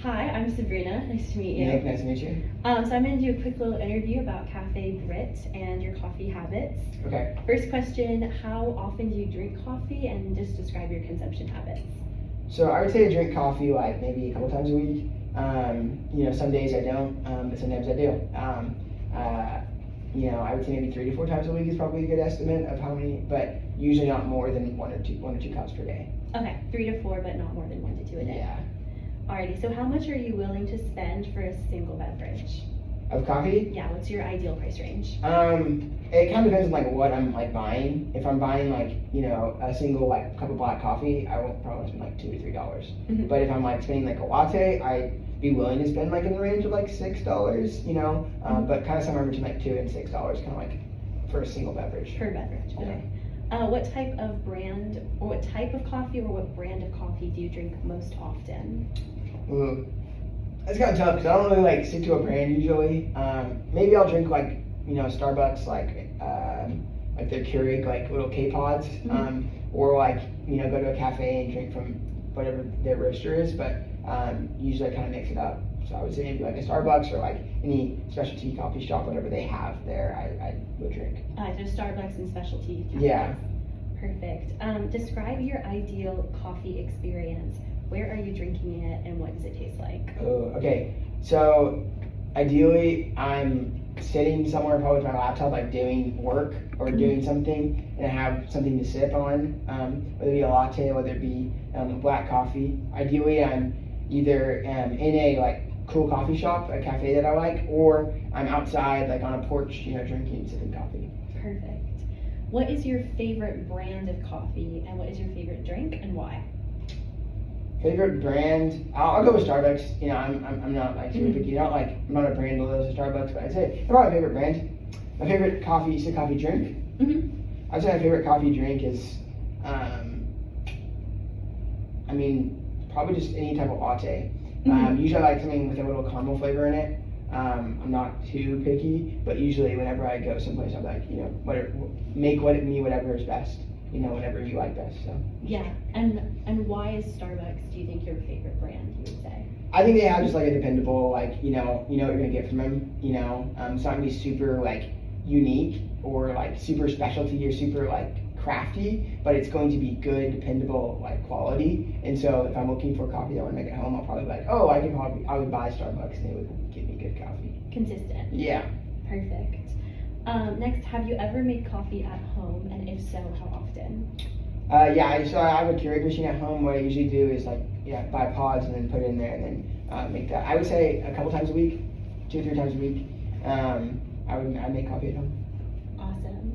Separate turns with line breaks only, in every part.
Hi, I'm Sabrina. Nice to meet you.
Nick, nice to meet you.
So I'm going to do a quick little interview about Cafe Britt and your coffee habits.
Okay.
First question, how often do you drink coffee, and just describe your consumption habits?
So I would say I drink coffee like maybe a couple times a week. Some days I don't, but sometimes I do. I would say maybe 3 to 4 times a week is probably a good estimate of how many, but usually not more than one or two cups per day.
Okay, 3 to 4, but not more than 1 to 2 a day.
Yeah.
Alrighty, so how much are you willing to spend for a single beverage?
Of coffee?
Yeah, what's your ideal price range?
It kind of depends on like what I'm like buying. If I'm buying a single like cup of black coffee, I won't probably spend like $2 to $3.
Mm-hmm.
But if I'm like spending like a latte, I'd be willing to spend like in the range of like $6. But kind of somewhere between like $2 and $6, kind of like for a single beverage.
Per beverage.
Yeah.
Okay. What type of brand, or what type of coffee, or what brand of coffee do you drink most often?
Ooh, that's kind of tough because I don't really like stick to a brand usually. Maybe I'll drink Starbucks like their Keurig like little K-pods, or go to a cafe and drink from whatever their roaster is. But usually I kind of mix it up. So I would say maybe like a Starbucks or like any specialty coffee shop, whatever they have there, I would drink.
So Starbucks and specialty cafes.
Yeah.
Perfect. Describe your ideal coffee experience. Where are you drinking it, and what does it taste like?
Oh, okay. So ideally, I'm sitting somewhere probably with my laptop, like doing work or doing something, and I have something to sip on, whether it be a latte, whether it be black coffee. Ideally, I'm either in a cool coffee shop, a cafe that I like, or I'm outside on a porch, drinking, sipping coffee.
Perfect. What is your favorite brand of coffee, and what is your favorite drink, and why?
Favorite brand? I'll go with Starbucks. I'm not super picky. I'm not a brand loyal to Starbucks, but I'd say probably my favorite brand. My favorite coffee drink. I'd say my favorite coffee drink is, probably just any type of latte. Usually I like something with a little caramel flavor in it. I'm not too picky, but usually whenever I go someplace, I'm like, whatever is best. Whatever you like best. So.
Yeah, and why is Starbucks, do you think, your favorite brand, you would say?
I think they have just a dependable, you know what you're gonna get from them. It's not gonna be super unique or super specialty or super crafty, but it's going to be good, dependable quality. And so if I'm looking for coffee that I want to make at home, I'll probably be like, oh, I would buy Starbucks and they would give me good coffee.
Consistent.
Yeah.
Perfect. Next, have you ever made coffee at home, and if so, how often?
So I have a Keurig machine at home. What I usually do is buy pods and then put it in there and then make that. I would say a couple times a week, 2 or 3 times a week. I make coffee at home.
Awesome.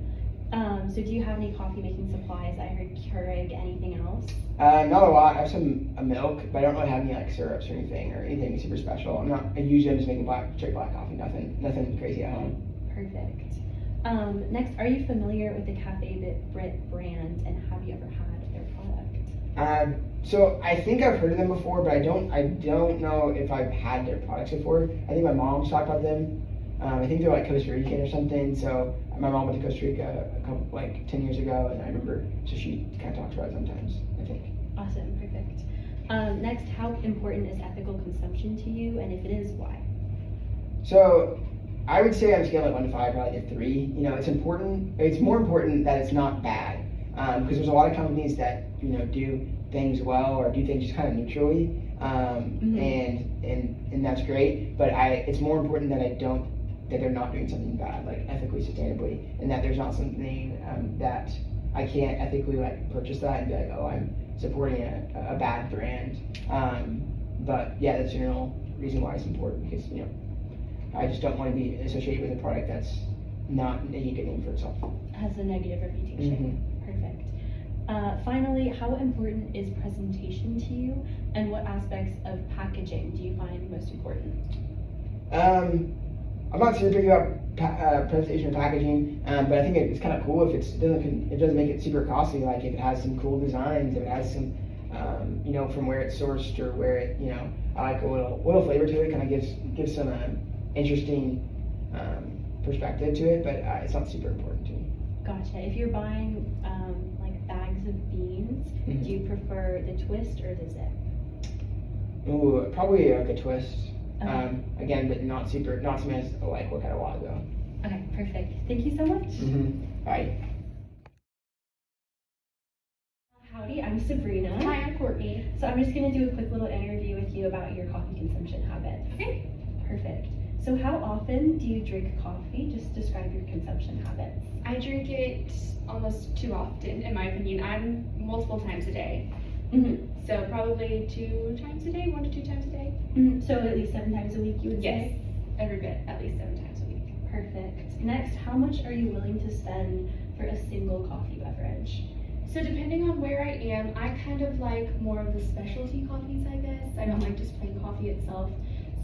So do you have any coffee making supplies? I heard Keurig. Anything else?
Not a lot. I have some milk, but I don't really have any syrups or anything super special. I'm just making straight black coffee. Nothing crazy at home.
Perfect. Next, are you familiar with the Cafe Britt brand, and have you ever had their product?
So I think I've heard of them before, but I don't know if I've had their products before. I think my mom's talked about them. I think they're Costa Rican or something. So my mom went to Costa Rica a couple 10 years ago, and I remember, so she kind of talks about it sometimes, I think.
Awesome, perfect. Next, how important is ethical consumption to you, and if it is, why?
So I would say on a scale of 1 to 5, probably a 3. It's important. It's more important that it's not bad, because there's a lot of companies that do things well or do things just kind of neutrally, and that's great. But it's more important that they're not doing something bad, ethically, sustainably, and that there's not something that I can't ethically purchase that and be like, oh, I'm supporting a bad brand. But yeah, that's the general reason why it's important, because I just don't want to be associated with a product that's not making a good name for itself.
Has a negative reputation. Perfect. Finally, how important is presentation to you, and what aspects of packaging do you find most important?
I'm not super big about presentation or packaging, but I think it's kind of cool if it doesn't make it super costly. If it has some cool designs, if it has some, from where it's sourced or where it, I like a little flavor to it. Kind of gives some interesting perspective to it, but it's not super important to me.
Gotcha. If you're buying bags of beans, do you prefer the twist or the zip?
Ooh, probably like a twist.
Okay.
Again, but not something I like work out a lot though.
Okay, perfect. Thank you so much.
Bye.
Howdy, I'm Sabrina.
Hi, I'm Courtney.
So I'm just gonna do a quick little interview with you about your coffee consumption habits.
Okay.
Perfect. So how often do you drink coffee? Just describe your consumption habits.
I drink it almost too often, in my opinion. I'm multiple times a day. So probably 2 times a day, 1 to 2 times a day.
So at least 7 times a week, you would
Yes,
say?
every bit, at least 7 times a week.
Perfect. Next, how much are you willing to spend for a single coffee beverage?
So depending on where I am, I kind of like more of the specialty coffees, I guess. I don't like just plain coffee itself.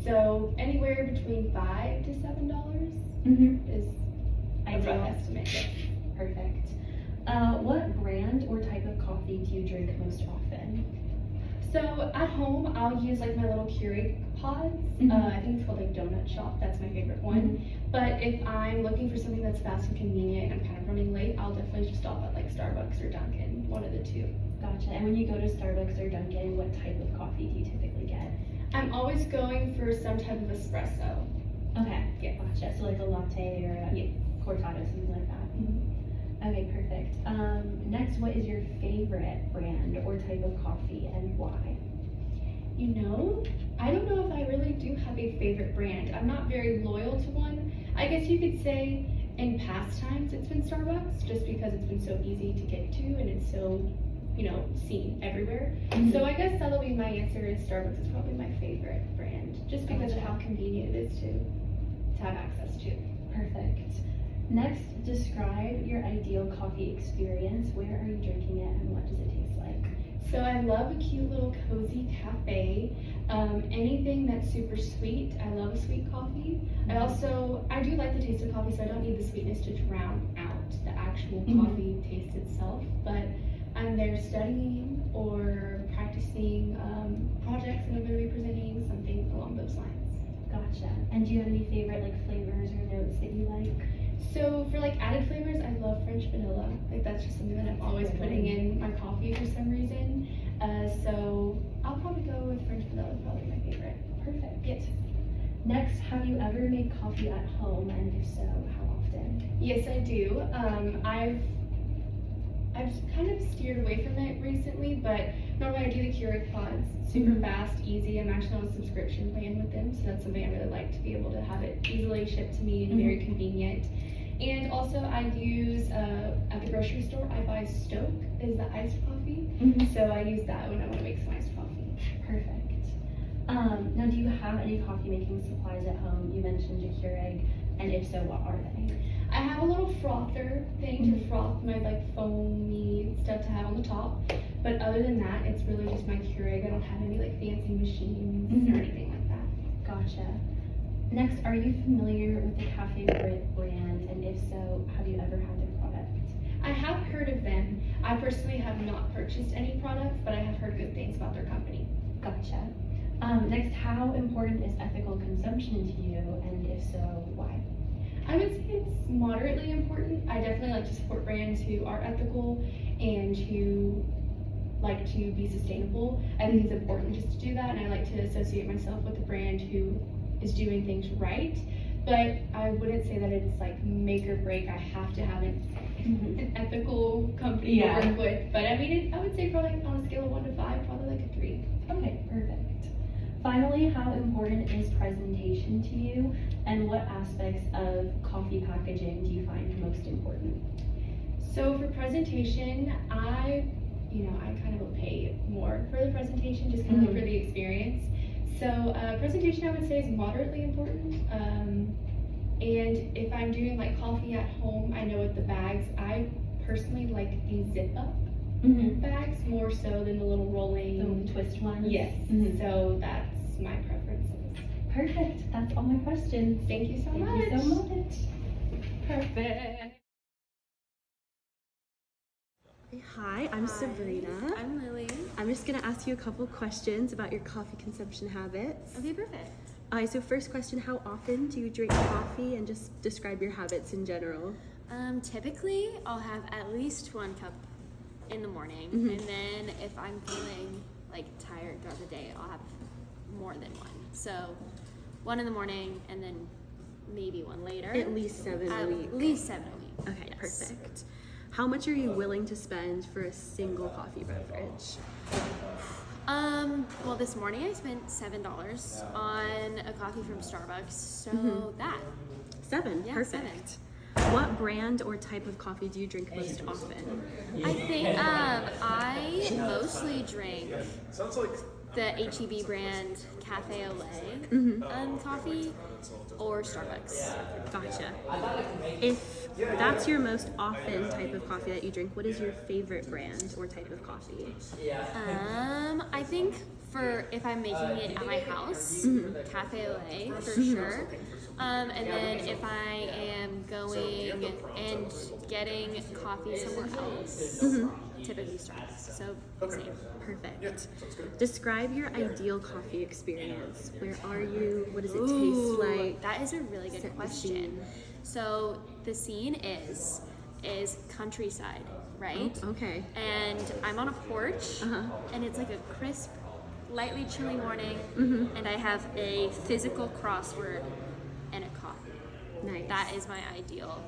So anywhere between $5 to $7 is a rough estimate. Yes.
Perfect. What brand or type of coffee do you drink most often?
So at home, I'll use like my little Keurig pods. I think it's called like Donut Shop. That's my favorite one. But if I'm looking for something that's fast and convenient and I'm kind of running late, I'll definitely just stop at like Starbucks or Dunkin', one of the two.
Gotcha. And when you go to Starbucks or Dunkin', what type of coffee do you typically get?
I'm always going for some type of espresso.
Okay.
Yeah.
Gotcha. So like a latte or a cortado, something like that. Okay, perfect. Next, what is your favorite brand or type of coffee and why?
You know, I don't know if I really do have a favorite brand. I'm not very loyal to one. I guess you could say in past times it's been Starbucks, just because it's been so easy to get to and it's so, seen everywhere. So I guess that'll be my answer is Starbucks is probably my favorite brand, just because of how convenient it is to have access to.
Perfect. Next, describe your ideal coffee experience. Where are you drinking it and what does it taste like?
So I love a cute little cozy cafe. Anything that's super sweet. I love a sweet coffee. I do like the taste of coffee, so I don't need the sweetness to drown out the actual coffee taste itself. But I'm there studying or practicing projects that I'm going to be presenting, something along those lines.
Gotcha. And do you have any favorite like flavors or notes that you like?
So for like added flavors, I love French vanilla. Like that's just something that I'm always putting in my coffee for some reason. So I'll probably go with French vanilla, probably my favorite.
Perfect.
Yes.
Next, have you ever made coffee at home, and if so, how often?
Yes, I do. I've kind of steered away from it recently, but normally I do the Keurig pods. Super fast, easy. I'm actually on a subscription plan with them, so that's something I really like to be able to have it easily shipped to me and very convenient. And also I use, at the grocery store, I buy Stoke, is the iced coffee. So I use that when I want to make some iced coffee.
Perfect. Now, do you have any coffee making supplies at home? You mentioned your Keurig, and if so, what are they?
I have a little frother thing to froth my like foamy stuff to have on the top. But other than that, it's really just my Keurig. I don't have any like fancy machines or anything like that.
Gotcha. Next, are you familiar with the Cafe Britt brand? And if so, have you ever had their product?
I have heard of them. I personally have not purchased any products, but I have heard good things about their company.
Gotcha. Next, how important is ethical consumption to you? And if so, why?
I would say it's moderately important. I definitely like to support brands who are ethical and who like to be sustainable. I think it's important just to do that, and I like to associate myself with a brand who is doing things right. But I wouldn't say that it's like make or break. I have to have an ethical company to work with. But I mean, I would say probably on a scale of 1 to 5, probably like a 3.
Okay, perfect. Finally, how important is presentation to you, and what aspects of coffee packaging do you find most important?
So for presentation, I kind of will pay more for the presentation, just kind of for the experience. So presentation, I would say, is moderately important. And if I'm doing like coffee at home, I know with the bags, I personally like the zip up bags more so than the little rolling
twist ones.
Yes. So that's my preferences.
Perfect. That's all my questions.
Thank you so much.
Thank you so much.
Perfect.
Hi, I'm Sabrina.
I'm Lily.
I'm just gonna ask you a couple questions about your coffee consumption habits.
Okay, perfect.
So first question, how often do you drink coffee, and just describe your habits in general?
Typically, I'll have at least 1 cup in the morning, and then if I'm feeling like tired throughout the day, I'll have more than one. So 1 in the morning and then maybe 1 later.
At least 7 a week.
At least 7 a week.
Okay,
yes.
perfect. How much are you willing to spend for a single coffee beverage?
Well, this morning I spent $7 on a coffee from Starbucks. So that.
7,
Yeah,
perfect. What brand or type of coffee do you drink most often?
I think I mostly drink the HEB brand Cafe Au Lait coffee or Starbucks.
Gotcha. If that's your most often type of coffee that you drink, what is your favorite brand or type of coffee?
I think for if I'm making it at my house, Cafe Au Lait for sure. And then if I am going and getting coffee somewhere else, typically Starbucks. So same.
Perfect. Describe your ideal coffee experience. Where are you? What does it taste like?
That is a really good
Set the
question.
scene.
So the scene is countryside, right?
Oh, okay.
And I'm on a porch, and it's like a crisp, lightly chilly morning, and I have a physical crossword and a coffee.
Nice.
That is my ideal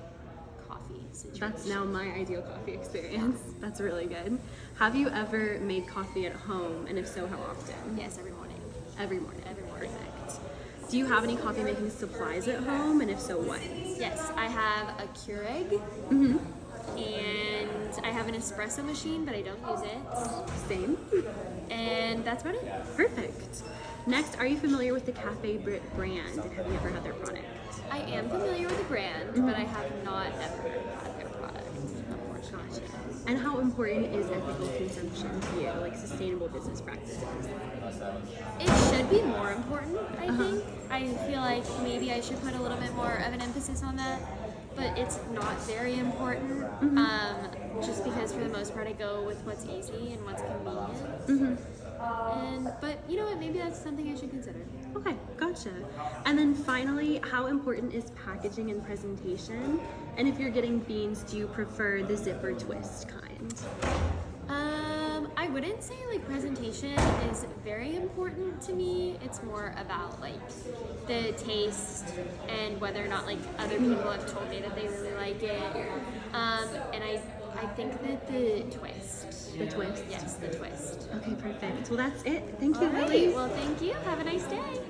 coffee situation.
That's now my ideal coffee experience. That's really good. Have you ever made coffee at home, and if so, how often?
Yes, every morning.
Every morning.
Every morning.
Perfect. Do you have any coffee making supplies at home, and if so, what?
Yes, I have a Keurig, and I have an espresso machine, but I don't use it.
Same.
And that's about it.
Perfect. Next, are you familiar with the Cafe Britt brand, and have you ever had their product?
I am familiar with the brand, but I have not ever had their product, unfortunately.
And how important is ethical consumption to you, like sustainable business practices?
It should be more important, I think. I feel like maybe I should put a little bit more of an emphasis on that, but it's not very important. Just because for the most part I go with what's easy and what's convenient. But you know what, maybe that's something I should consider.
Okay, gotcha. And then finally, how important is packaging and presentation? And if you're getting beans, do you prefer the zipper twist kind?
I wouldn't say like presentation is very important to me. It's more about like the taste and whether or not like other people have told me that they really like it. And I think that the twist.
The twist?
Yes, the twist.
Okay, perfect. Well, that's it. Thank you,
All right.
Lily.
Well, thank you. Have a nice day.